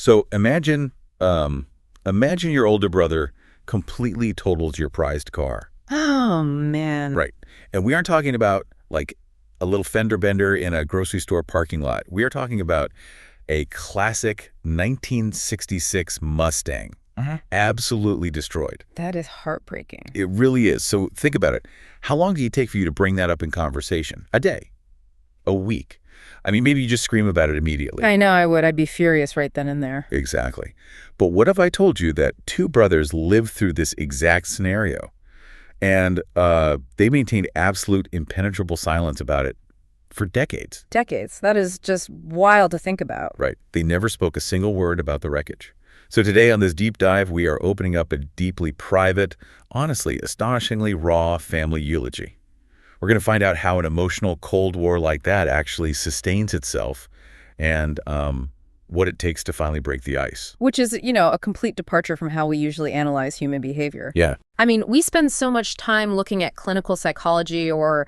So imagine your older brother completely totals your prized car. Oh, man. Right. And we aren't talking about like a little fender bender in a grocery store parking lot. We are talking about a classic 1966 Mustang. Absolutely destroyed. That is heartbreaking. It really is. So think about it. How long do you take for you to bring that up in conversation? A day? A week? I mean, maybe you just scream about it immediately. I know I would. I'd be furious right then and there. Exactly. But what if I told you that two brothers lived through this exact scenario and they maintained absolute impenetrable silence about it for decades? Decades. That is just wild to think about. Right. They never spoke a single word about the wreckage. So today on this deep dive, we are opening up a deeply private, honestly, astonishingly raw family eulogy. We're going to find out how an emotional Cold War like that actually sustains itself and what it takes to finally break the ice. Which is, a complete departure from how we usually analyze human behavior. Yeah. I mean, we spend so much time looking at clinical psychology or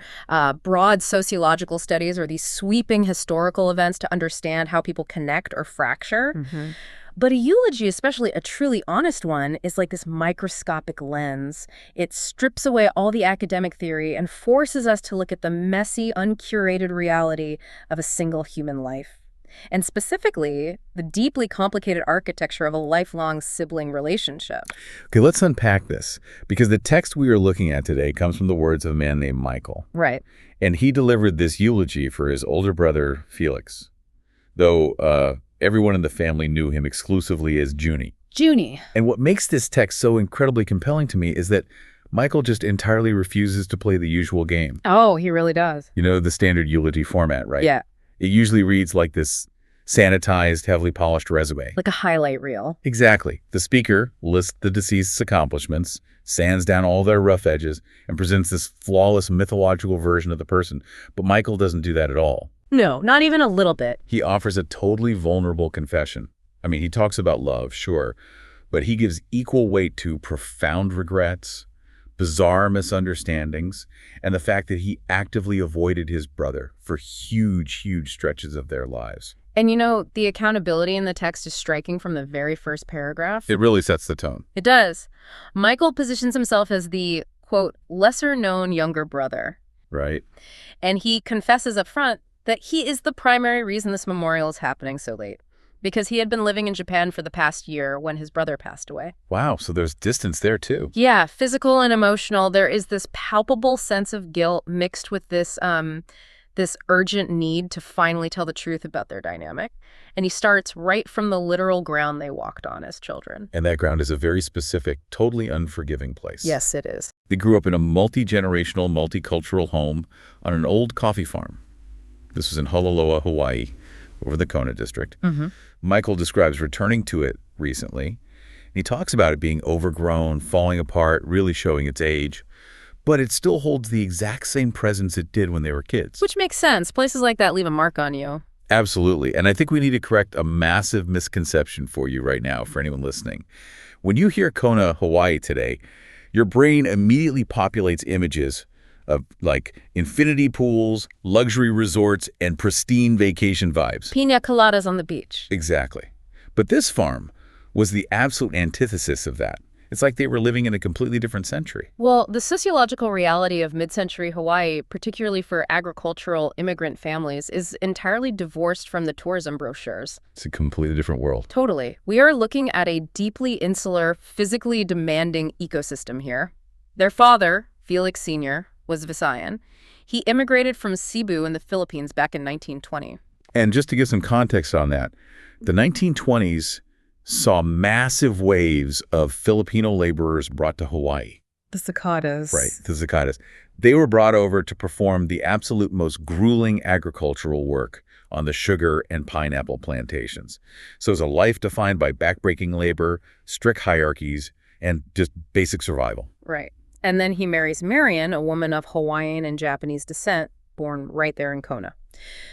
broad sociological studies or these sweeping historical events to understand how people connect or fracture. But a eulogy, especially a truly honest one, is like this microscopic lens. It strips away all the academic theory and forces us to look at the messy, uncurated reality of a single human life. And specifically, the deeply complicated architecture of a lifelong sibling relationship. Okay, let's unpack this, because the text we are looking at today comes from the words of a man named Michael. Right. And he delivered this eulogy for his older brother, Felix, though everyone in the family knew him exclusively as Junie. Junie. And what makes this text so incredibly compelling to me is that Michael just entirely refuses to play the usual game. Oh, he really does. You know, the standard eulogy format, right? Yeah. It usually reads like this sanitized, heavily polished resume. Like a highlight reel. Exactly. The speaker lists the deceased's accomplishments, sands down all their rough edges, and presents this flawless mythological version of the person. But Michael doesn't do that at all. No, not even a little bit. He offers a totally vulnerable confession. I mean, he talks about love, sure, but he gives equal weight to profound regrets, bizarre misunderstandings, and the fact that he actively avoided his brother for huge, huge stretches of their lives. And the accountability in the text is striking from the very first paragraph. It really sets the tone. It does. Michael positions himself as the, quote, lesser-known younger brother. Right. And he confesses up front that he is the primary reason this memorial is happening so late, because he had been living in Japan for the past year when his brother passed away. Wow, so there's distance there too. Yeah, physical and emotional. There is this palpable sense of guilt mixed with this urgent need to finally tell the truth about their dynamic. And he starts right from the literal ground they walked on as children. And that ground is a very specific, totally unforgiving place. Yes, it is. They grew up in a multi-generational, multicultural home on an old coffee farm. This was in Honolulu, Hawaii, over the Kona district. Michael describes returning to it recently. And he talks about it being overgrown, falling apart, really showing its age. But it still holds the exact same presence it did when they were kids. Which makes sense. Places like that leave a mark on you. Absolutely. And I think we need to correct a massive misconception for you right now, for anyone listening. When you hear Kona, Hawaii today, your brain immediately populates images of like infinity pools, luxury resorts, and pristine vacation vibes. Pina coladas on the beach. Exactly. But this farm was the absolute antithesis of that. It's like they were living in a completely different century. Well, the sociological reality of mid-century Hawaii, particularly for agricultural immigrant families, is entirely divorced from the tourism brochures. It's a completely different world. Totally. We are looking at a deeply insular, physically demanding ecosystem here. Their father, Felix Sr., was Visayan. He immigrated from Cebu in the Philippines back in 1920. And just to give some context on that, the 1920s saw massive waves of Filipino laborers brought to Hawaii. The cicadas. Right, the cicadas. They were brought over to perform the absolute most grueling agricultural work on the sugar and pineapple plantations. So it was a life defined by backbreaking labor, strict hierarchies, and just basic survival. Right. And then he marries Marian, a woman of Hawaiian and Japanese descent, born right there in Kona.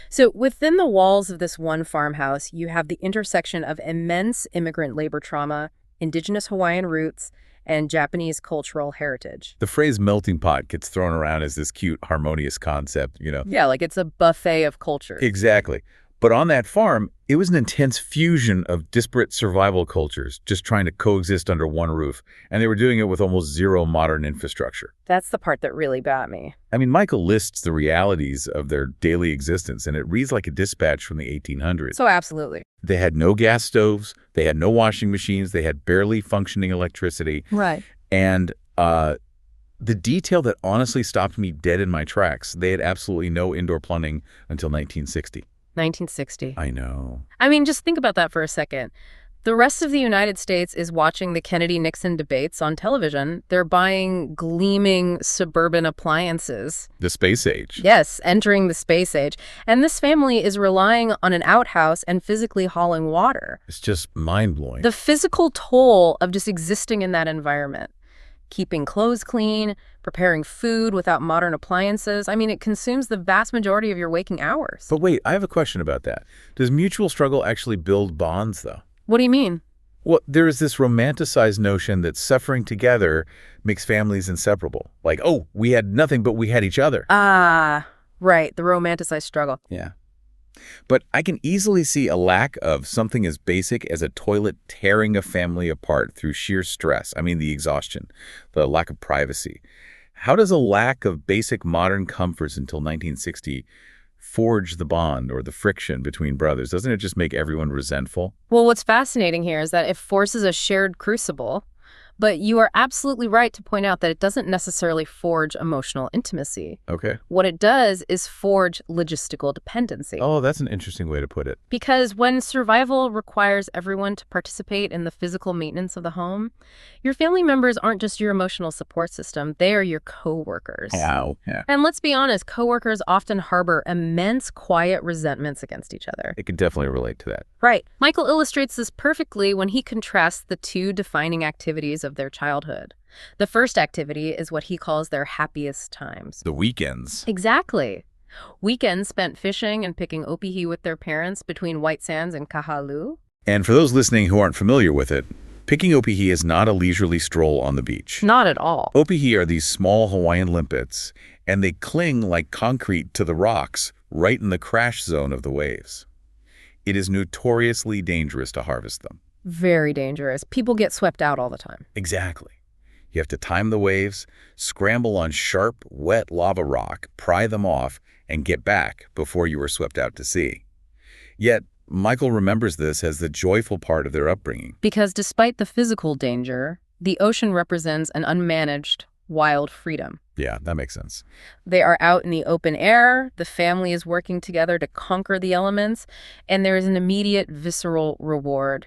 So within the walls of this one farmhouse, you have the intersection of immense immigrant labor trauma, indigenous Hawaiian roots, and Japanese cultural heritage. The phrase melting pot gets thrown around as this cute, harmonious concept, Yeah, like it's a buffet of cultures. Exactly. But on that farm, it was an intense fusion of disparate survival cultures just trying to coexist under one roof, and they were doing it with almost zero modern infrastructure. That's the part that really got me. I mean, Michael lists the realities of their daily existence, and it reads like a dispatch from the 1800s. So absolutely. They had no gas stoves, they had no washing machines, they had barely functioning electricity. Right. And the detail that honestly stopped me dead in my tracks, they had absolutely no indoor plumbing until 1960. 1960. I know. I mean, just think about that for a second. The rest of the United States is watching the Kennedy-Nixon debates on television. They're buying gleaming suburban appliances. The space age. Yes, entering the space age. And this family is relying on an outhouse and physically hauling water. It's just mind-blowing. The physical toll of just existing in that environment. Keeping clothes clean, preparing food without modern appliances. I mean, it consumes the vast majority of your waking hours. But wait, I have a question about that. Does mutual struggle actually build bonds, though? What do you mean? Well, there is this romanticized notion that suffering together makes families inseparable. Like, oh, we had nothing, but we had each other. Ah, right. The romanticized struggle. Yeah. But I can easily see a lack of something as basic as a toilet tearing a family apart through sheer stress. I mean, the exhaustion, the lack of privacy. How does a lack of basic modern comforts until 1960 forge the bond or the friction between brothers? Doesn't it just make everyone resentful? Well, what's fascinating here is that it forces a shared crucible, but you are absolutely right to point out that it doesn't necessarily forge emotional intimacy. Okay. What it does is forge logistical dependency. Oh, that's an interesting way to put it. Because when survival requires everyone to participate in the physical maintenance of the home, your family members aren't just your emotional support system, they are your coworkers. Ow. Yeah. And let's be honest, coworkers often harbor immense quiet resentments against each other. It can definitely relate to that. Right. Michael illustrates this perfectly when he contrasts the two defining activities of their childhood. The first activity is what he calls their happiest times. The weekends. Exactly. Weekends spent fishing and picking opihi with their parents between White Sands and Kahalu. And for those listening who aren't familiar with it, picking opihi is not a leisurely stroll on the beach. Not at all. Opihi are these small Hawaiian limpets, and they cling like concrete to the rocks right in the crash zone of the waves. It is notoriously dangerous to harvest them. Very dangerous. People get swept out all the time. Exactly. You have to time the waves, scramble on sharp, wet lava rock, pry them off, and get back before you are swept out to sea. Yet, Michael remembers this as the joyful part of their upbringing. Because despite the physical danger, the ocean represents an unmanaged, wild freedom. Yeah, that makes sense. They are out in the open air, the family is working together to conquer the elements, and there is an immediate visceral reward,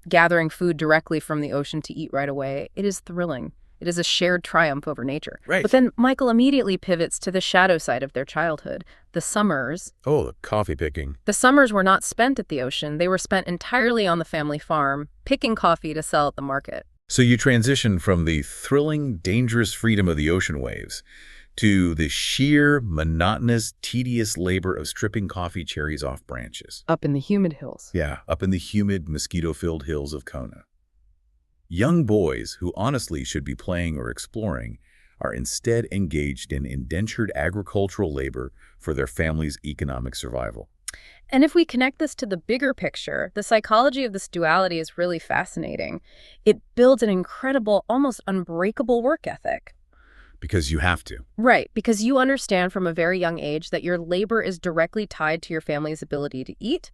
gathering food directly from the ocean to eat right away. It is thrilling. It is a shared triumph over nature. Right. But then Michael immediately pivots to the shadow side of their childhood, the summers. Oh, the coffee picking. The summers were not spent at the ocean. They were spent entirely on the family farm, picking coffee to sell at the market. So you transition from the thrilling, dangerous freedom of the ocean waves to the sheer, monotonous, tedious labor of stripping coffee cherries off branches. Up in the humid hills. Yeah, up in the humid, mosquito-filled hills of Kona. Young boys who honestly should be playing or exploring are instead engaged in indentured agricultural labor for their family's economic survival. And if we connect this to the bigger picture, the psychology of this duality is really fascinating. It builds an incredible, almost unbreakable work ethic. Because you have to. Right, because you understand from a very young age that your labor is directly tied to your family's ability to eat,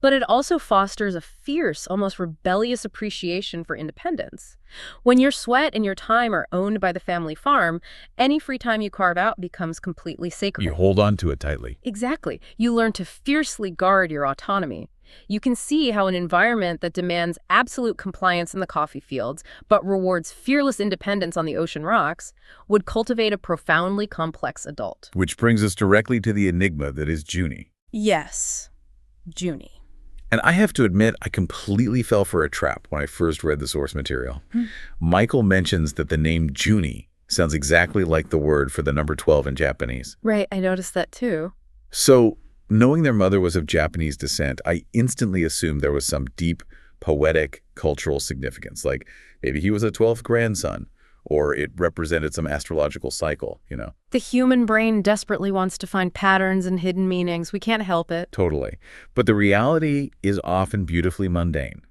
but it also fosters a fierce, almost rebellious appreciation for independence. When your sweat and your time are owned by the family farm, any free time you carve out becomes completely sacred. You hold on to it tightly. Exactly. You learn to fiercely guard your autonomy. You can see how an environment that demands absolute compliance in the coffee fields, but rewards fearless independence on the ocean rocks, would cultivate a profoundly complex adult. Which brings us directly to the enigma that is Junie. Yes, Junie. And I have to admit, I completely fell for a trap when I first read the source material. Michael mentions that the name Junie sounds exactly like the word for the number 12 in Japanese. Right, I noticed that too. So, knowing their mother was of Japanese descent, I instantly assumed there was some deep, poetic, cultural significance, like maybe he was a 12th grandson, or it represented some astrological cycle, The human brain desperately wants to find patterns and hidden meanings. We can't help it. Totally. But the reality is often beautifully mundane.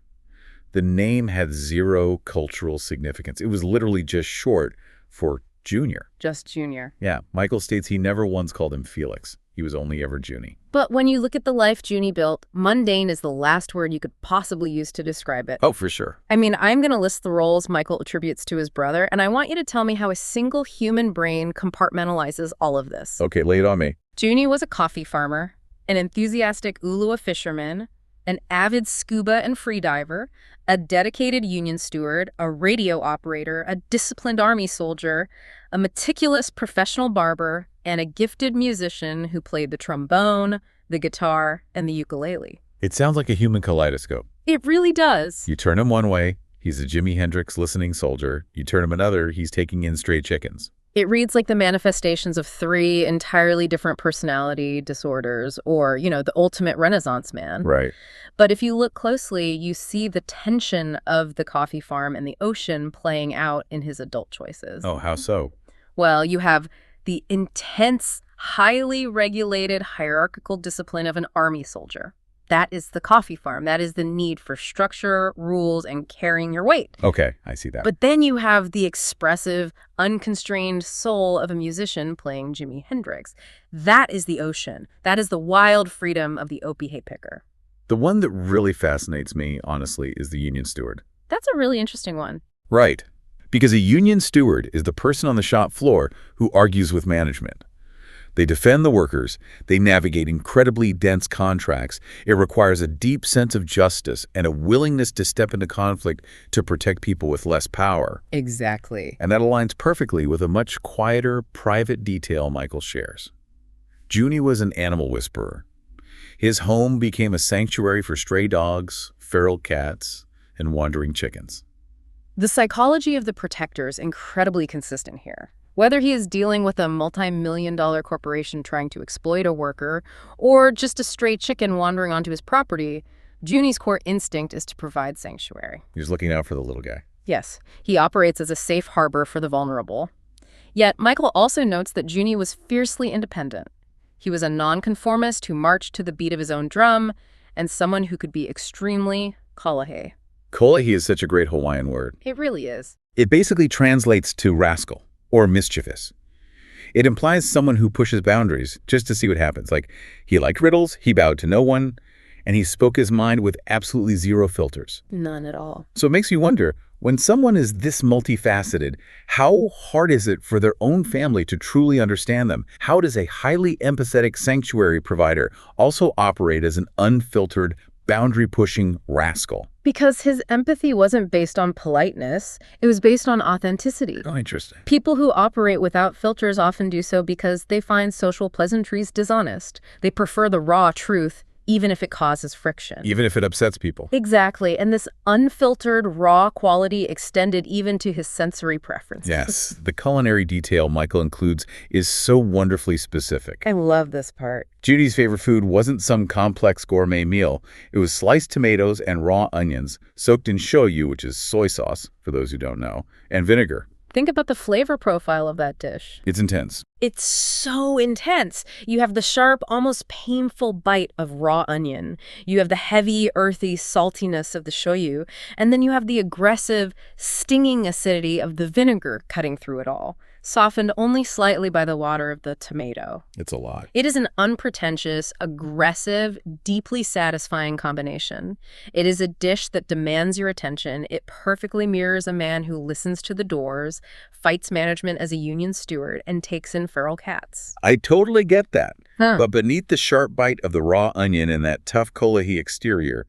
The name had zero cultural significance. It was literally just short for Junior. Just Junior. Yeah, Michael states he never once called him Felix. He was only ever Junie. But when you look at the life Junie built, mundane is the last word you could possibly use to describe it. Oh, for sure. I mean, I'm going to list the roles Michael attributes to his brother, and I want you to tell me how a single human brain compartmentalizes all of this. Okay, lay it on me. Junie was a coffee farmer, an enthusiastic Ulua fisherman, an avid scuba and freediver, a dedicated union steward, a radio operator, a disciplined army soldier, a meticulous professional barber, and a gifted musician who played the trombone, the guitar, and the ukulele. It sounds like a human kaleidoscope. It really does. You turn him one way, he's a Jimi Hendrix listening soldier. You turn him another, he's taking in stray chickens. It reads like the manifestations of 3 entirely different personality disorders or, the ultimate Renaissance man. Right. But if you look closely, you see the tension of the coffee farm and the ocean playing out in his adult choices. Oh, how so? Well, you have the intense, highly regulated hierarchical discipline of an army soldier. That is the coffee farm. That is the need for structure, rules, and carrying your weight. Okay, I see that. But then you have the expressive, unconstrained soul of a musician playing Jimi Hendrix. That is the ocean. That is the wild freedom of the Opie haypicker. The one that really fascinates me, honestly, is the union steward. That's a really interesting one. Right. Because a union steward is the person on the shop floor who argues with management. They defend the workers. They navigate incredibly dense contracts. It requires a deep sense of justice and a willingness to step into conflict to protect people with less power. Exactly. And that aligns perfectly with a much quieter, private detail Michael shares. Junie was an animal whisperer. His home became a sanctuary for stray dogs, feral cats, and wandering chickens. The psychology of the protector is incredibly consistent here. Whether he is dealing with a multi-million-dollar corporation trying to exploit a worker or just a stray chicken wandering onto his property, Junie's core instinct is to provide sanctuary. He's looking out for the little guy. Yes, he operates as a safe harbor for the vulnerable. Yet, Michael also notes that Junie was fiercely independent. He was a nonconformist who marched to the beat of his own drum and someone who could be extremely kalahe. Kolahi is such a great Hawaiian word. It really is. It basically translates to rascal or mischievous. It implies someone who pushes boundaries just to see what happens. Like, he liked riddles, he bowed to no one, and he spoke his mind with absolutely zero filters. None at all. So it makes you wonder, when someone is this multifaceted, how hard is it for their own family to truly understand them? How does a highly empathetic sanctuary provider also operate as an unfiltered, boundary-pushing rascal? Because his empathy wasn't based on politeness, it was based on authenticity. Oh, interesting. People who operate without filters often do so because they find social pleasantries dishonest. They prefer the raw truth, even if it causes friction. Even if it upsets people. Exactly, and this unfiltered, raw quality extended even to his sensory preferences. Yes, the culinary detail Michael includes is so wonderfully specific. I love this part. Junie's favorite food wasn't some complex gourmet meal. It was sliced tomatoes and raw onions, soaked in shoyu, which is soy sauce, for those who don't know, and vinegar. Think about the flavor profile of that dish. It's intense. It's so intense. You have the sharp, almost painful bite of raw onion. You have the heavy, earthy saltiness of the shoyu. And then you have the aggressive, stinging acidity of the vinegar cutting through it all, softened only slightly by the water of the tomato. It's a lot. It is an unpretentious, aggressive, deeply satisfying combination. It is a dish that demands your attention. It perfectly mirrors a man who listens to the doors, fights management as a union steward, and takes in feral cats. I totally get that. Huh. But beneath the sharp bite of the raw onion and that tough kolahi exterior,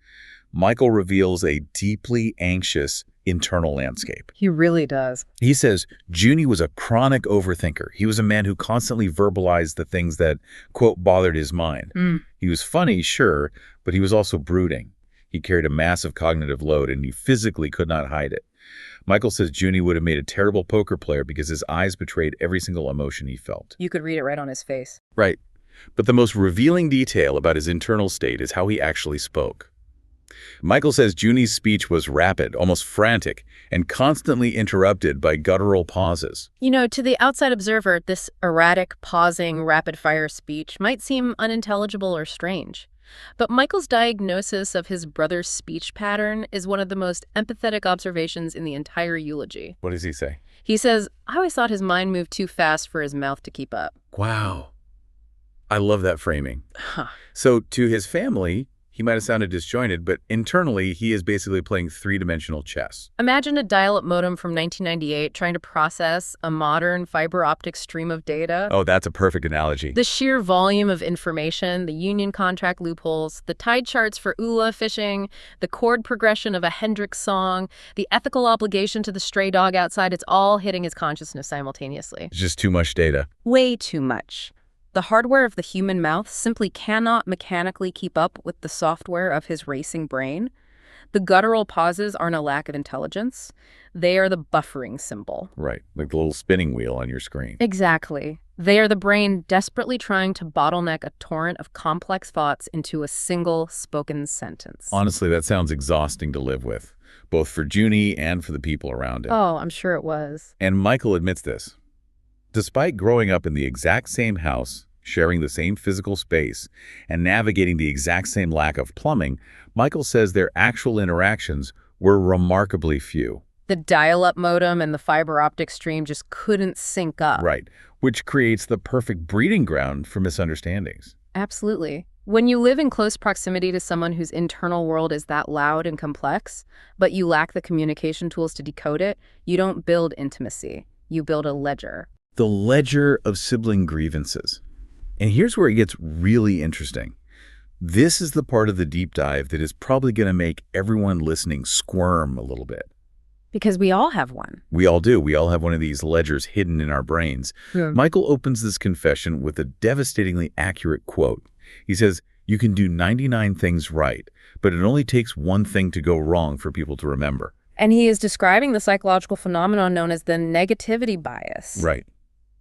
Michael reveals a deeply anxious internal landscape. He really does. He says Junie was a chronic overthinker. He was a man who constantly verbalized the things that, quote, bothered his mind. He was funny, sure, but he was also brooding. He carried a massive cognitive load, and he physically could not hide it. Michael says Junie would have made a terrible poker player because his eyes betrayed every single emotion he felt. You could read it right on his face. Right. But the most revealing detail about his internal state is how he actually spoke. Michael says Junie's speech was rapid, almost frantic, and constantly interrupted by guttural pauses. You know, to the outside observer, this erratic, pausing, rapid-fire speech might seem unintelligible or strange. But Michael's diagnosis of his brother's speech pattern is one of the most empathetic observations in the entire eulogy. What does he say? He says, "I always thought his mind moved too fast for his mouth to keep up." Wow. I love that framing. Huh. So to his family, he might have sounded disjointed, but internally, he is basically playing three-dimensional chess. Imagine a dial-up modem from 1998 trying to process a modern fiber optic stream of data. Oh, that's a perfect analogy. The sheer volume of information, the union contract loopholes, the tide charts for ULA fishing, the chord progression of a Hendrix song, the ethical obligation to the stray dog outside, it's all hitting his consciousness simultaneously. It's just too much data. Way too much. The hardware of the human mouth simply cannot mechanically keep up with the software of his racing brain. The guttural pauses aren't a lack of intelligence. They are the buffering symbol. Right, like the little spinning wheel on your screen. Exactly. They are the brain desperately trying to bottleneck a torrent of complex thoughts into a single spoken sentence. Honestly, that sounds exhausting to live with, both for Junie and for the people around him. Oh, I'm sure it was. And Michael admits this. Despite growing up in the exact same house, sharing the same physical space, and navigating the exact same lack of plumbing, Michael says their actual interactions were remarkably few. The dial-up modem and the fiber optic stream just couldn't sync up. Right, which creates the perfect breeding ground for misunderstandings. Absolutely. When you live in close proximity to someone whose internal world is that loud and complex, but you lack the communication tools to decode it, you don't build intimacy. You build a ledger. The ledger of sibling grievances. And here's where it gets really interesting. This is the part of the deep dive that is probably going to make everyone listening squirm a little bit. Because we all have one. We all do. We all have one of these ledgers hidden in our brains. Yeah. Michael opens this confession with a devastatingly accurate quote. He says, "You can do 99 things right, but it only takes one thing to go wrong for people to remember." And he is describing the psychological phenomenon known as the negativity bias. Right.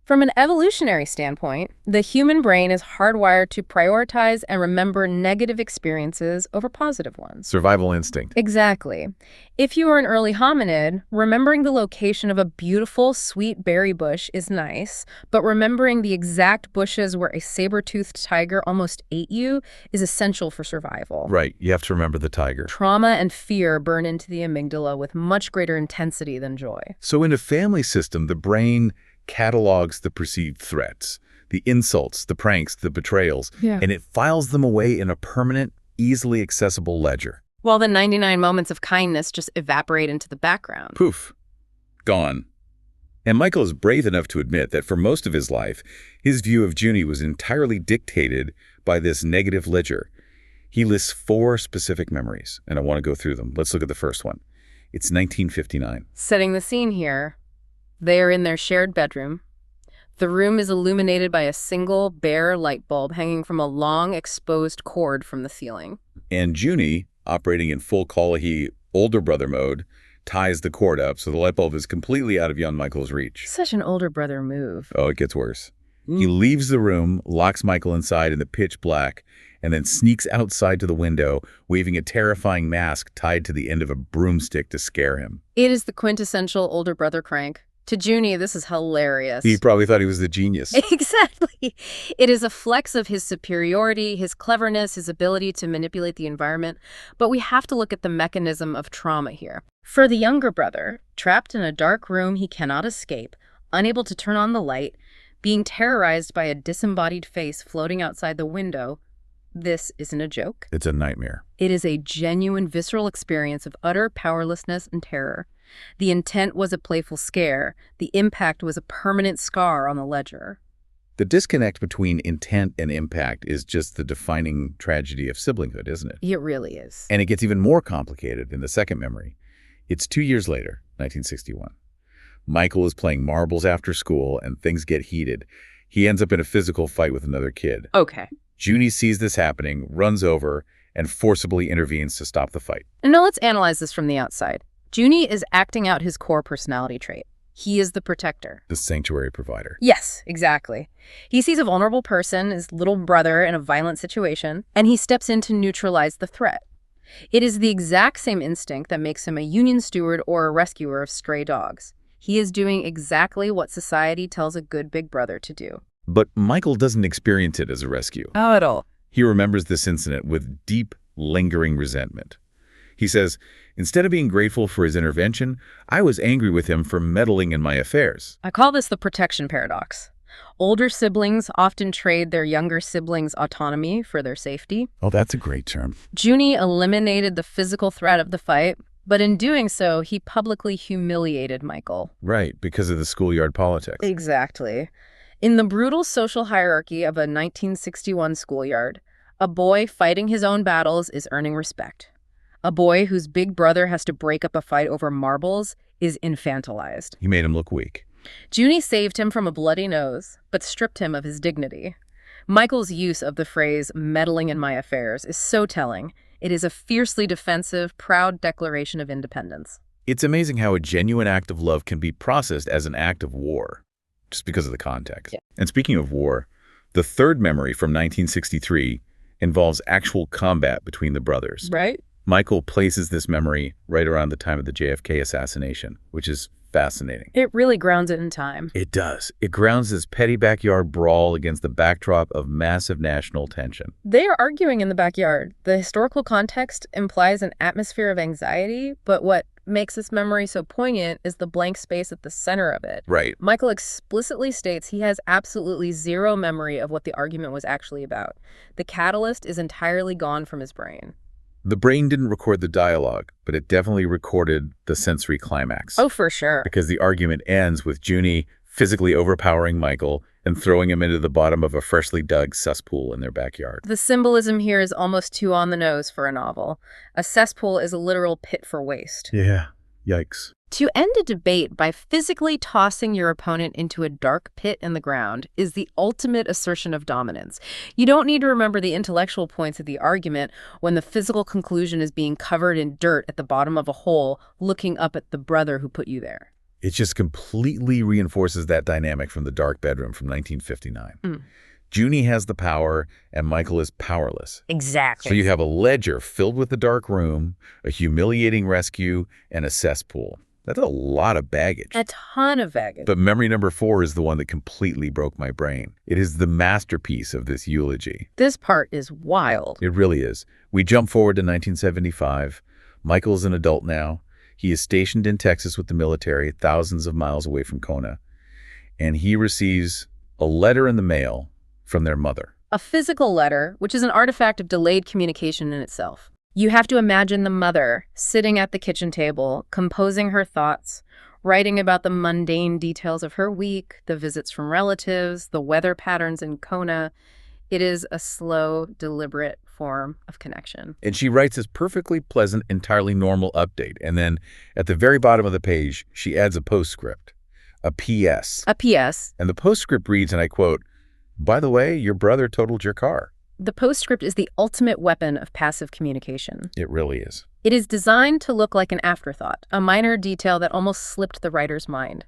From an evolutionary standpoint, the human brain is hardwired to prioritize and remember negative experiences over positive ones. Survival instinct. Exactly. If you are an early hominid, remembering the location of a beautiful, sweet berry bush is nice, but remembering the exact bushes where a saber-toothed tiger almost ate you is essential for survival. Right. You have to remember the tiger. Trauma and fear burn into the amygdala with much greater intensity than joy. So in a family system, the brain catalogs the perceived threats, the insults, the pranks, the betrayals, and it files them away in a permanent, easily accessible ledger. While the 99 moments of kindness just evaporate into the background. Poof. Gone. And Michael is brave enough to admit that for most of his life, his view of Junie was entirely dictated by this negative ledger. He lists 4 specific memories, and I want to go through them. Let's look at the first one. It's 1959. Setting the scene here. They are in their shared bedroom. The room is illuminated by a single bare light bulb hanging from a long exposed cord from the ceiling. And Junie, operating in full Callaghy older brother mode, ties the cord up so the light bulb is completely out of young Michael's reach. Such an older brother move. Oh, it gets worse. He leaves the room, locks Michael inside in the pitch black, and then sneaks outside to the window, waving a terrifying mask tied to the end of a broomstick to scare him. It is the quintessential older brother crank. To Junie, this is hilarious. He probably thought he was the genius. Exactly. It is a flex of his superiority, his cleverness, his ability to manipulate the environment. But we have to look at the mechanism of trauma here. For the younger brother, trapped in a dark room he cannot escape, unable to turn on the light, being terrorized by a disembodied face floating outside the window, this isn't a joke. It's a nightmare. It is a genuine visceral experience of utter powerlessness and terror. The intent was a playful scare. The impact was a permanent scar on the ledger. The disconnect between intent and impact is just the defining tragedy of siblinghood, isn't it? It really is. And it gets even more complicated in the second memory. It's 2 years later, 1961. Michael is playing marbles after school and things get heated. He ends up in a physical fight with another kid. Okay. Junie sees this happening, runs over, and forcibly intervenes to stop the fight. And now let's analyze this from the outside. Junie is acting out his core personality trait. He is the protector. The sanctuary provider. Yes, exactly. He sees a vulnerable person, his little brother, in a violent situation, and he steps in to neutralize the threat. It is the exact same instinct that makes him a union steward or a rescuer of stray dogs. He is doing exactly what society tells a good big brother to do. But Michael doesn't experience it as a rescue. Not at all. He remembers this incident with deep, lingering resentment. He says, "Instead of being grateful for his intervention, I was angry with him for meddling in my affairs." I call this the protection paradox. Older siblings often trade their younger siblings' autonomy for their safety. Oh, that's a great term. Junie eliminated the physical threat of the fight, but in doing so, he publicly humiliated Michael. Right, because of the schoolyard politics. Exactly. In the brutal social hierarchy of a 1961 schoolyard, a boy fighting his own battles is earning respect. A boy whose big brother has to break up a fight over marbles is infantilized. He made him look weak. Junie saved him from a bloody nose, but stripped him of his dignity. Michael's use of the phrase meddling in my affairs is so telling. It is a fiercely defensive, proud declaration of independence. It's amazing how a genuine act of love can be processed as an act of war, just because of the context. Yeah. And speaking of war, the third memory from 1963 involves actual combat between the brothers. Right? Michael places this memory right around the time of the JFK assassination, which is fascinating. It really grounds it in time. It does. It grounds this petty backyard brawl against the backdrop of massive national tension. They are arguing in the backyard. The historical context implies an atmosphere of anxiety, but what makes this memory so poignant is the blank space at the center of it. Right. Michael explicitly states he has absolutely zero memory of what the argument was actually about. The catalyst is entirely gone from his brain. The brain didn't record the dialogue, but it definitely recorded the sensory climax. Oh, for sure. Because the argument ends with Junie physically overpowering Michael and throwing him into the bottom of a freshly dug cesspool in their backyard. The symbolism here is almost too on the nose for a novel. A cesspool is a literal pit for waste. Yeah. Yikes. To end a debate by physically tossing your opponent into a dark pit in the ground is the ultimate assertion of dominance. You don't need to remember the intellectual points of the argument when the physical conclusion is being covered in dirt at the bottom of a hole, looking up at the brother who put you there. It just completely reinforces that dynamic from the dark bedroom from 1959. Junie has the power, and Michael is powerless. Exactly. So you have a ledger filled with the dark room, a humiliating rescue, and a cesspool. That's a lot of baggage. A ton of baggage. But memory number 4 is the one that completely broke my brain. It is the masterpiece of this eulogy. This part is wild. It really is. We jump forward to 1975. Michael's an adult now. He is stationed in Texas with the military, thousands of miles away from Kona. And he receives a letter in the mail from their mother. A physical letter, which is an artifact of delayed communication in itself. You have to imagine the mother sitting at the kitchen table, composing her thoughts, writing about the mundane details of her week, the visits from relatives, the weather patterns in Kona. It is a slow, deliberate form of connection. And she writes this perfectly pleasant, entirely normal update. And then at the very bottom of the page, she adds a postscript, a PS. A PS. And the postscript reads, and I quote, "By the way, your brother totaled your car." The postscript is the ultimate weapon of passive communication. It really is. It is designed to look like an afterthought, a minor detail that almost slipped the writer's mind.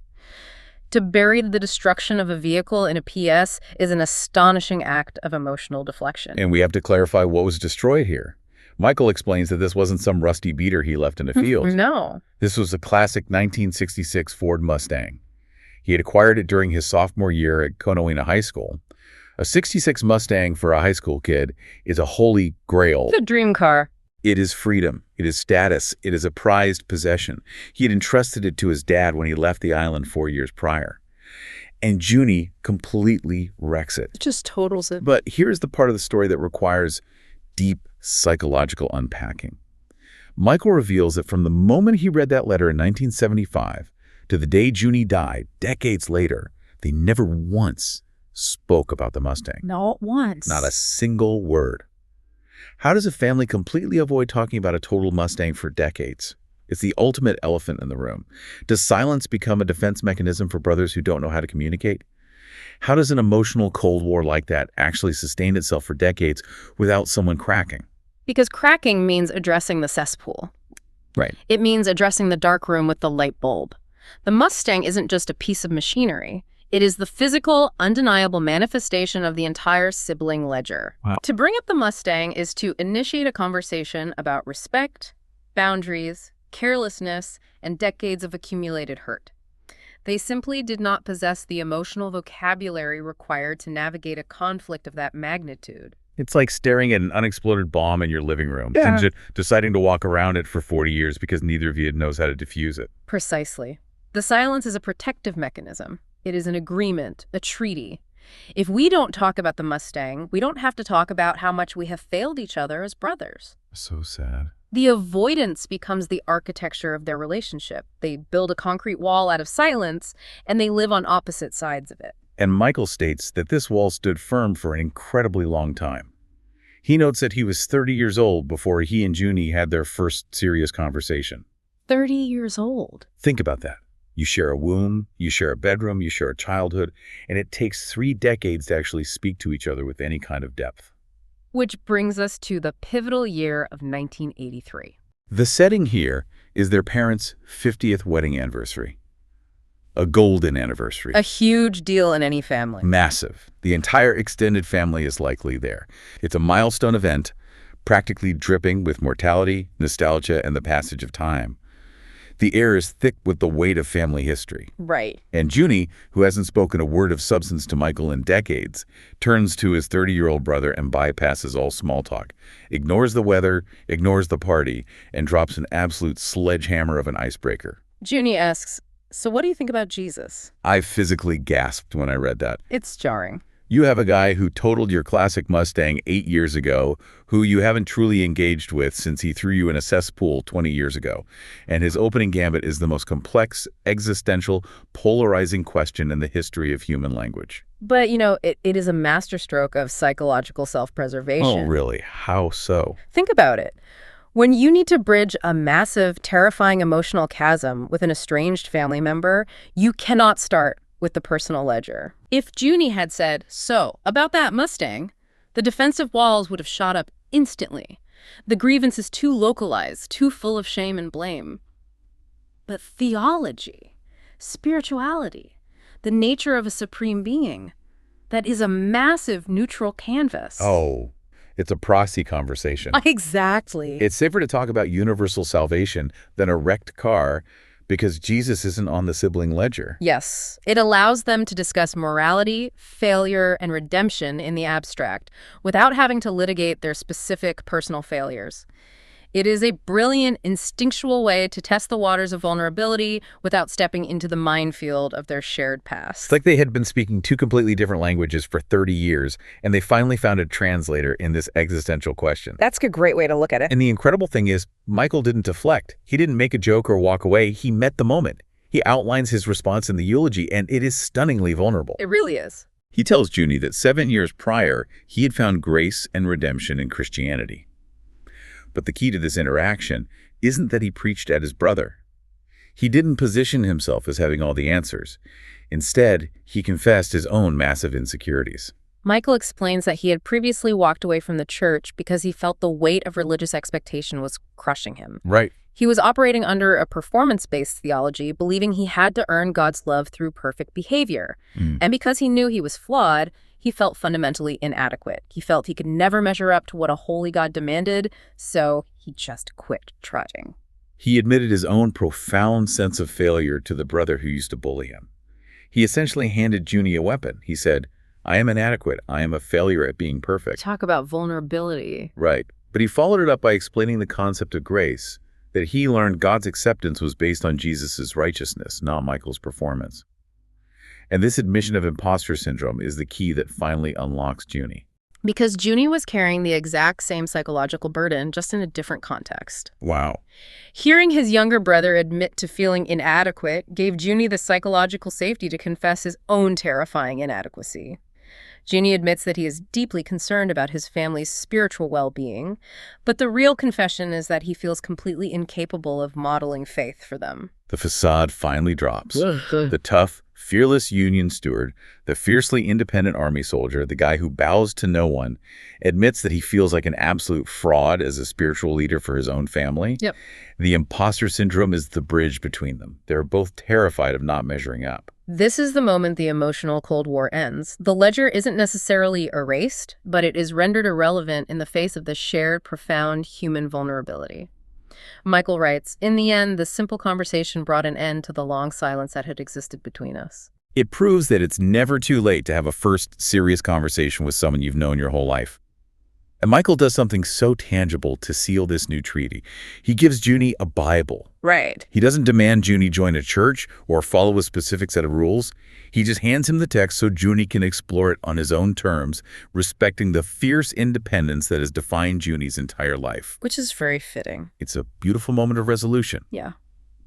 To bury the destruction of a vehicle in a PS is an astonishing act of emotional deflection. And we have to clarify what was destroyed here. Michael explains that this wasn't some rusty beater he left in a field. No. This was a classic 1966 Ford Mustang. He had acquired it during his sophomore year at Konowina High School. A 66 Mustang for a high school kid is a holy grail. The dream car. It is freedom. It is status. It is a prized possession. He had entrusted it to his dad when he left the island 4 years prior. And Junie completely wrecks it. It just totals it. But here's the part of the story that requires deep psychological unpacking. Michael reveals that from the moment he read that letter in 1975 to the day Junie died, decades later, they never once spoke about the Mustang. Not once. Not a single word. How does a family completely avoid talking about a total Mustang for decades? It's the ultimate elephant in the room. Does silence become a defense mechanism for brothers who don't know how to communicate? How does an emotional Cold War like that actually sustain itself for decades without someone cracking? Because cracking means addressing the cesspool. Right. It means addressing the dark room with the light bulb. The Mustang isn't just a piece of machinery. It is the physical, undeniable manifestation of the entire sibling ledger. Wow. To bring up the Mustang is to initiate a conversation about respect, boundaries, carelessness, and decades of accumulated hurt. They simply did not possess the emotional vocabulary required to navigate a conflict of that magnitude. It's like staring at an unexploded bomb in your living room Yeah. and deciding to walk around it for 40 years because neither of you knows how to defuse it. Precisely. The silence is a protective mechanism. It is an agreement, a treaty. If we don't talk about the Mustang, we don't have to talk about how much we have failed each other as brothers. So sad. The avoidance becomes the architecture of their relationship. They build a concrete wall out of silence, and they live on opposite sides of it. And Michael states that this wall stood firm for an incredibly long time. He notes that he was 30 years old before he and Junie had their first serious conversation. 30 years old. Think about that. You share a womb, you share a bedroom, you share a childhood, and it takes 3 decades to actually speak to each other with any kind of depth. Which brings us to the pivotal year of 1983. The setting here is their parents' 50th wedding anniversary. A golden anniversary. A huge deal in any family. Massive. The entire extended family is likely there. It's a milestone event, practically dripping with mortality, nostalgia, and the passage of time. The air is thick with the weight of family history. Right. And Junie, who hasn't spoken a word of substance to Michael in decades, turns to his 30-year-old brother and bypasses all small talk, ignores the weather, ignores the party, and drops an absolute sledgehammer of an icebreaker. Junie asks, "So what do you think about Jesus?" I physically gasped when I read that. It's jarring. You have a guy who totaled your classic Mustang 8 years ago, who you haven't truly engaged with since he threw you in a cesspool 20 years ago. And his opening gambit is the most complex, existential, polarizing question in the history of human language. But, it is a masterstroke of psychological self-preservation. Oh, really? How so? Think about it. When you need to bridge a massive, terrifying emotional chasm with an estranged family member, you cannot start with the personal ledger. If Junie had said, "So, about that Mustang," the defensive walls would have shot up instantly. The grievance is too localized, too full of shame and blame. But theology, spirituality, the nature of a supreme being, that is a massive neutral canvas. Oh, it's a proxy conversation. Exactly. It's safer to talk about universal salvation than a wrecked car because Jesus isn't on the sibling ledger. Yes, it allows them to discuss morality, failure, and redemption in the abstract without having to litigate their specific personal failures. It is a brilliant, instinctual way to test the waters of vulnerability without stepping into the minefield of their shared past. It's like they had been speaking 2 completely different languages for 30 years, and they finally found a translator in this existential question. That's a great way to look at it. And the incredible thing is, Michael didn't deflect. He didn't make a joke or walk away. He met the moment. He outlines his response in the eulogy, and it is stunningly vulnerable. It really is. He tells Junie that 7 years prior, he had found grace and redemption in Christianity. But the key to this interaction isn't that he preached at his brother. He didn't position himself as having all the answers. Instead, he confessed his own massive insecurities. Michael explains that he had previously walked away from the church because he felt the weight of religious expectation was crushing him. Right. He was operating under a performance-based theology, believing he had to earn God's love through perfect behavior. And because he knew he was flawed, he felt fundamentally inadequate. He felt he could never measure up to what a holy God demanded, so he just quit trudging. He admitted his own profound sense of failure to the brother who used to bully him. He essentially handed Junie a weapon. He said, "I am inadequate. I am a failure at being perfect." Talk about vulnerability. Right. But he followed it up by explaining the concept of grace, that he learned God's acceptance was based on Jesus' righteousness, not Michael's performance. And this admission of imposter syndrome is the key that finally unlocks Junie. Because Junie was carrying the exact same psychological burden, just in a different context. Wow. Hearing his younger brother admit to feeling inadequate gave Junie the psychological safety to confess his own terrifying inadequacy. Junie admits that he is deeply concerned about his family's spiritual well-being, but the real confession is that he feels completely incapable of modeling faith for them. The facade finally drops. The tough, Fearless Union steward, the fiercely independent Army soldier, the guy who bows to no one, admits that he feels like an absolute fraud as a spiritual leader for his own family. Yep. The imposter syndrome is the bridge between them. They're both terrified of not measuring up. This is the moment the emotional Cold War ends. The ledger isn't necessarily erased, but it is rendered irrelevant in the face of the shared, profound human vulnerability. Michael writes, "In the end, the simple conversation brought an end to the long silence that had existed between us." It proves that it's never too late to have a first serious conversation with someone you've known your whole life. And Michael does something so tangible to seal this new treaty. He gives Junie a Bible. Right. He doesn't demand Junie join a church or follow a specific set of rules. He just hands him the text so Junie can explore it on his own terms, respecting the fierce independence that has defined Junie's entire life. Which is very fitting. It's a beautiful moment of resolution. Yeah.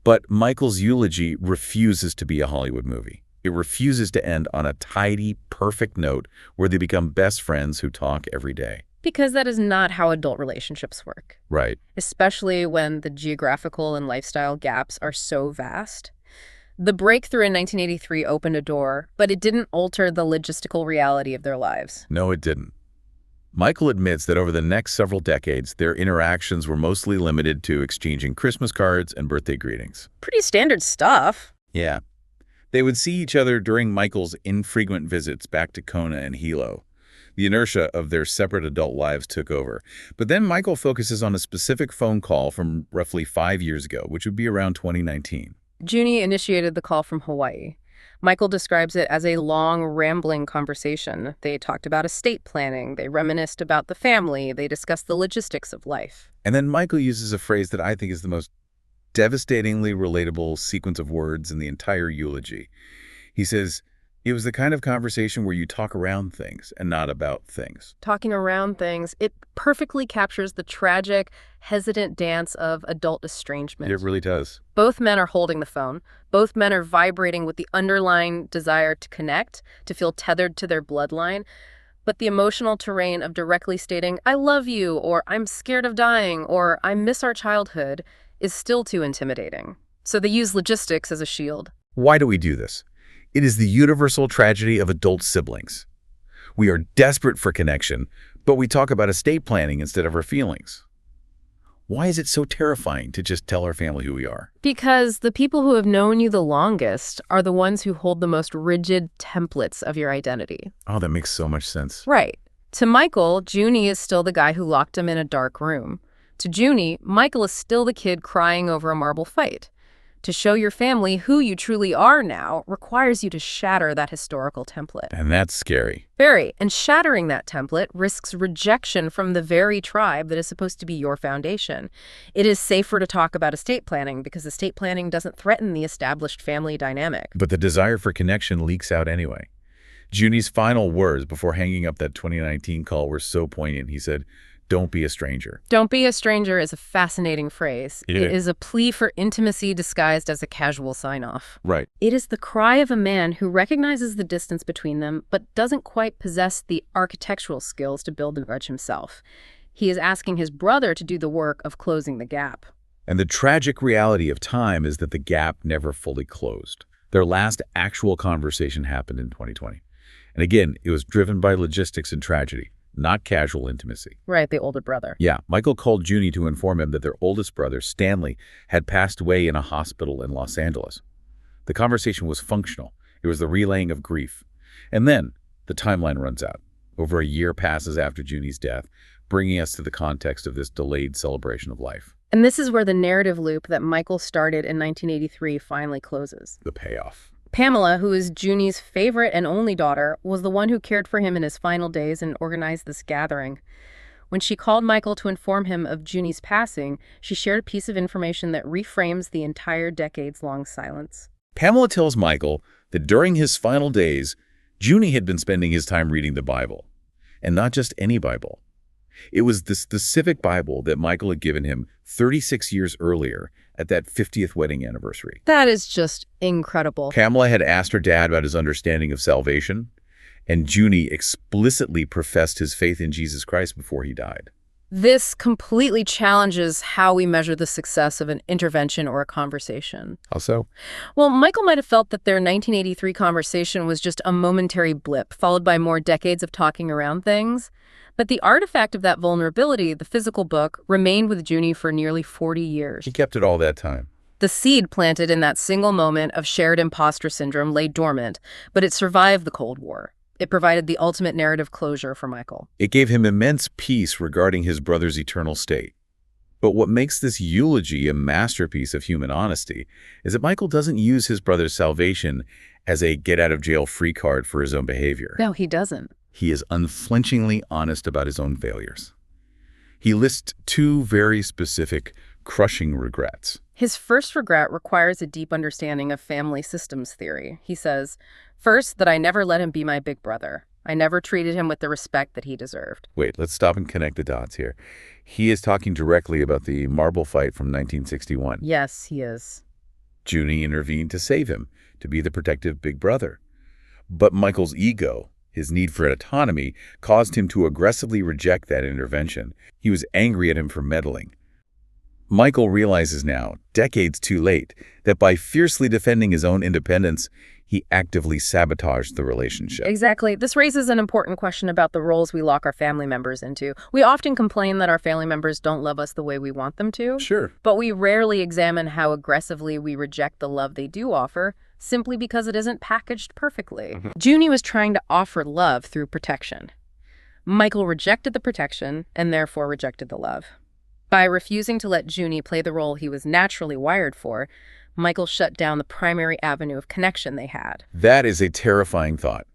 But Michael's eulogy refuses to be a Hollywood movie. It refuses to end on a tidy, perfect note where they become best friends who talk every day. Because that is not how adult relationships work. Right. Especially when the geographical and lifestyle gaps are so vast. The breakthrough in 1983 opened a door, but it didn't alter the logistical reality of their lives. No, it didn't. Michael admits that over the next several decades, their interactions were mostly limited to exchanging Christmas cards and birthday greetings. Pretty standard stuff. Yeah. They would see each other during Michael's infrequent visits back to Kona and Hilo. The inertia of their separate adult lives took over. But then Michael focuses on a specific phone call from roughly 5 years ago, which would be around 2019. Junie initiated the call from Hawaii. Michael describes it as a long, rambling conversation. They talked about estate planning, they reminisced about the family, they discussed the logistics of life. And then Michael uses a phrase that I think is the most devastatingly relatable sequence of words in the entire eulogy. He says, "It was the kind of conversation where you talk around things and not about things." Talking around things, it perfectly captures the tragic, hesitant dance of adult estrangement. It really does. Both men are holding the phone. Both men are vibrating with the underlying desire to connect, to feel tethered to their bloodline. But the emotional terrain of directly stating, "I love you," or "I'm scared of dying," or "I miss our childhood," is still too intimidating. So they use logistics as a shield. Why do we do this? It is the universal tragedy of adult siblings. We are desperate for connection, but we talk about estate planning instead of our feelings. Why is it so terrifying to just tell our family who we are? Because the people who have known you the longest are the ones who hold the most rigid templates of your identity. Oh, that makes so much sense. Right. To Michael, Junie is still the guy who locked him in a dark room. To Junie, Michael is still the kid crying over a marble fight. To show your family who you truly are now requires you to shatter that historical template. And that's scary. Very. And shattering that template risks rejection from the very tribe that is supposed to be your foundation. It is safer to talk about estate planning because estate planning doesn't threaten the established family dynamic. But the desire for connection leaks out anyway. Junie's final words before hanging up that 2019 call were so poignant. He said, "Don't be a stranger." Don't be a stranger is a fascinating phrase. Yeah. It is a plea for intimacy disguised as a casual sign-off. Right. It is the cry of a man who recognizes the distance between them, but doesn't quite possess the architectural skills to build the bridge himself. He is asking his brother to do the work of closing the gap. And the tragic reality of time is that the gap never fully closed. Their last actual conversation happened in 2020. And again, it was driven by logistics and tragedy, not casual intimacy. Right, the older brother. Yeah, Michael called Junie to inform him that their oldest brother, Stanley, had passed away in a hospital in Los Angeles. The conversation was functional. It was the relaying of grief. And then the timeline runs out. Over a year passes after Junie's death, bringing us to the context of this delayed celebration of life. And this is where the narrative loop that Michael started in 1983 finally closes. The payoff. Pamela, who is Junie's favorite and only daughter, was the one who cared for him in his final days and organized this gathering. When she called Michael to inform him of Junie's passing, she shared a piece of information that reframes the entire decades-long silence. Pamela tells Michael that during his final days, Junie had been spending his time reading the Bible. And not just any Bible. It was the specific Bible that Michael had given him 36 years earlier at that 50th wedding anniversary. That is just incredible. Pamela had asked her dad about his understanding of salvation, and Junie explicitly professed his faith in Jesus Christ before he died. This completely challenges how we measure the success of an intervention or a conversation. Also, Well, Michael might have felt that their 1983 conversation was just a momentary blip, followed by more decades of talking around things. But the artifact of that vulnerability, the physical book, remained with Junie for nearly 40 years. he kept it all that time. The seed planted in that single moment of shared imposter syndrome lay dormant, but it survived the Cold War. It provided the ultimate narrative closure for Michael. It gave him immense peace regarding his brother's eternal state. But what makes this eulogy a masterpiece of human honesty is that Michael doesn't use his brother's salvation as a get-out-of-jail-free card for his own behavior. No, he doesn't. He is unflinchingly honest about his own failures. He lists two very specific, crushing regrets. His first regret requires a deep understanding of family systems theory. He says, first, that I never let him be my big brother. I never treated him with the respect that he deserved. Wait, let's stop and connect the dots here. He is talking directly about the marble fight from 1961. Yes, he is. Junie intervened to save him, to be the protective big brother. But Michael's ego, his need for autonomy, caused him to aggressively reject that intervention. He was angry at him for meddling. Michael realizes now, decades too late, that by fiercely defending his own independence, he actively sabotaged the relationship. Exactly. This raises an important question about the roles we lock our family members into. We often complain that our family members don't love us the way we want them to. Sure. But we rarely examine how aggressively we reject the love they do offer, simply because it isn't packaged perfectly. Junie was trying to offer love through protection. Michael rejected the protection and therefore rejected the love. By refusing to let Junie play the role he was naturally wired for, Michael shut down the primary avenue of connection they had. That is a terrifying thought.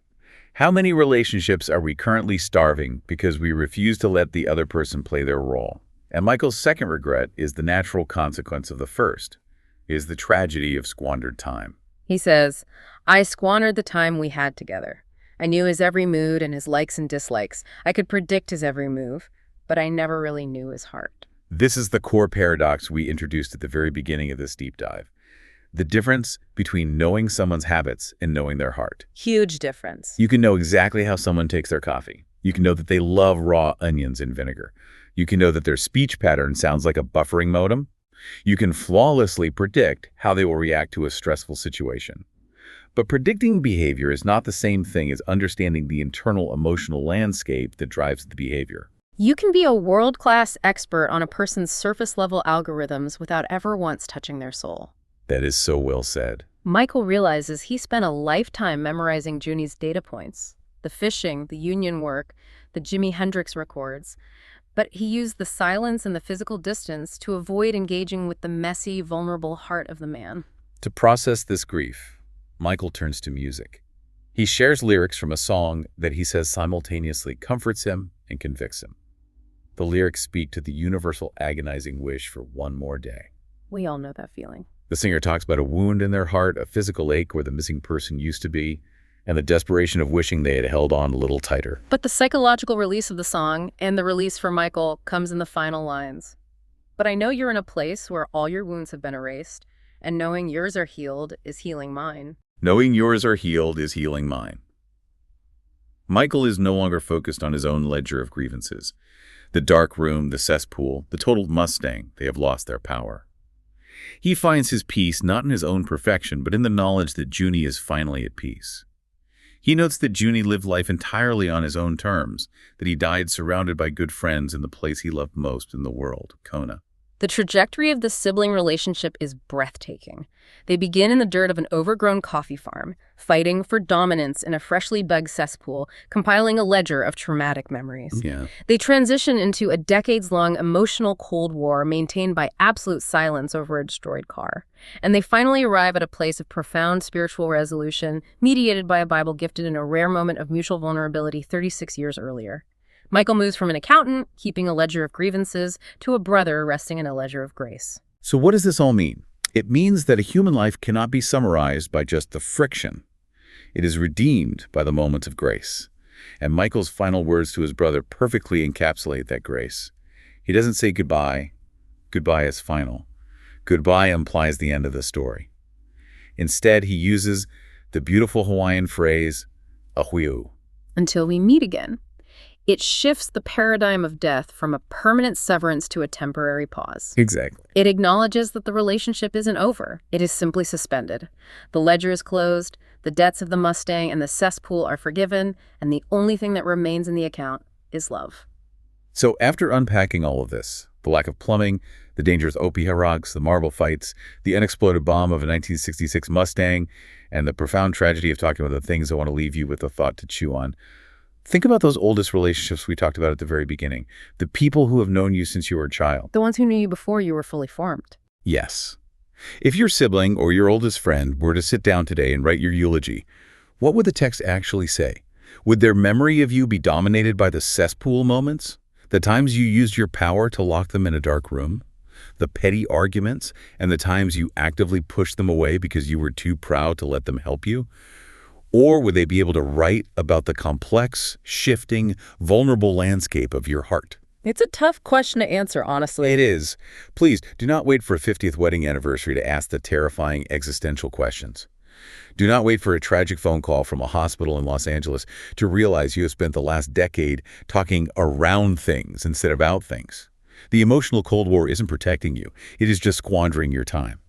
How many relationships are we currently starving because we refuse to let the other person play their role? And Michael's second regret is the natural consequence of the first, is the tragedy of squandered time. He says, I squandered the time we had together. I knew his every mood and his likes and dislikes. I could predict his every move, but I never really knew his heart. This is the core paradox we introduced at the very beginning of this deep dive. The difference between knowing someone's habits and knowing their heart. Huge difference. You can know exactly how someone takes their coffee. You can know that they love raw onions in vinegar. You can know that their speech pattern sounds like a buffering modem. You can flawlessly predict how they will react to a stressful situation. But predicting behavior is not the same thing as understanding the internal emotional landscape that drives the behavior. You can be a world-class expert on a person's surface-level algorithms without ever once touching their soul. That is so well said. Michael realizes he spent a lifetime memorizing Junie's data points, the fishing, the union work, the Jimi Hendrix records, but he used the silence and the physical distance to avoid engaging with the messy, vulnerable heart of the man. To process this grief, Michael turns to music. He shares lyrics from a song that he says simultaneously comforts him and convicts him. The lyrics speak to the universal agonizing wish for one more day. We all know that feeling. The singer talks about a wound in their heart, a physical ache where the missing person used to be, and the desperation of wishing they had held on a little tighter. But the psychological release of the song, and the release for Michael, comes in the final lines. But I know you're in a place where all your wounds have been erased, and knowing yours are healed is healing mine. Knowing yours are healed is healing mine. Michael is no longer focused on his own ledger of grievances. The dark room, the cesspool, the totaled Mustang, they have lost their power. He finds his peace not in his own perfection, but in the knowledge that Junie is finally at peace. He notes that Junie lived life entirely on his own terms, that he died surrounded by good friends in the place he loved most in the world, Kona. The trajectory of the sibling relationship is breathtaking. They begin in the dirt of an overgrown coffee farm, fighting for dominance in a freshly dug cesspool, compiling a ledger of traumatic memories. They transition into a decades-long emotional Cold War maintained by absolute silence over a destroyed car. And they finally arrive at a place of profound spiritual resolution, mediated by a Bible gifted in a rare moment of mutual vulnerability 36 years earlier. Michael moves from an accountant, keeping a ledger of grievances, to a brother resting in a ledger of grace. So what does this all mean? It means that a human life cannot be summarized by just the friction. It is redeemed by the moments of grace. And Michael's final words to his brother perfectly encapsulate that grace. He doesn't say goodbye. Goodbye is final. Goodbye implies the end of the story. Instead, he uses the beautiful Hawaiian phrase, ahuiu. Until we meet again. It shifts the paradigm of death from a permanent severance to a temporary pause. Exactly. It acknowledges that the relationship isn't over. It is simply suspended. The ledger is closed, the debts of the Mustang and the cesspool are forgiven, and the only thing that remains in the account is love. So after unpacking all of this, the lack of plumbing, the dangerous opioids, the marble fights, the unexploded bomb of a 1966 Mustang, and the profound tragedy of talking about the things I want to leave you with a thought to chew on, think about those oldest relationships we talked about at the very beginning, the people who have known you since you were a child. The ones who knew you before you were fully formed. Yes. If your sibling or your oldest friend were to sit down today and write your eulogy, what would the text actually say? Would their memory of you be dominated by the cesspool moments? The times you used your power to lock them in a dark room? The petty arguments and the times you actively pushed them away because you were too proud to let them help you? Or would they be able to write about the complex, shifting, vulnerable landscape of your heart? It's a tough question to answer, honestly. It is. Please do not wait for a 50th wedding anniversary to ask the terrifying existential questions. Do not wait for a tragic phone call from a hospital in Los Angeles to realize you have spent the last decade talking around things instead of out things. The emotional Cold War isn't protecting you. It is just squandering your time.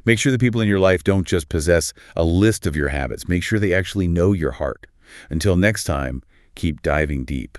Make sure the people in your life don't just possess a list of your habits. Make sure they actually know your heart. Until next time, keep diving deep.